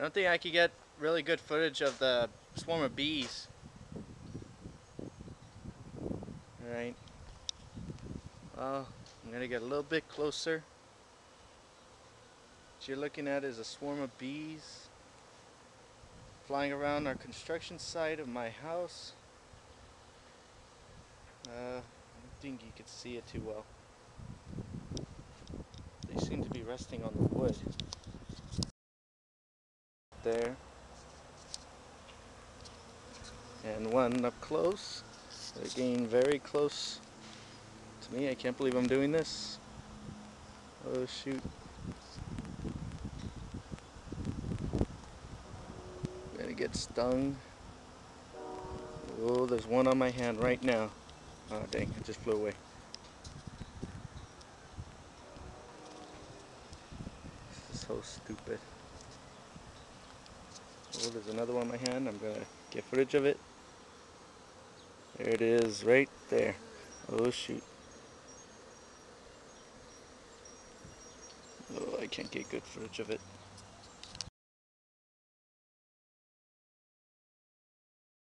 I don't think I could get really good footage of the swarm of bees. Alright. Well, I'm gonna get a little bit closer. What you're looking at is a swarm of bees flying around our construction site of my house. I don't think you could see it too well. They seem to be resting on the wood. There. And one up close. They're getting very close to me. I can't believe I'm doing this. Oh shoot. I'm gonna get stung. Oh, there's one on my hand right now. Oh dang, it just flew away. This is so stupid. Oh, there's another one on my hand. I'm gonna get footage of it. There it is, right there. Oh shoot. Oh, I can't get good footage of it.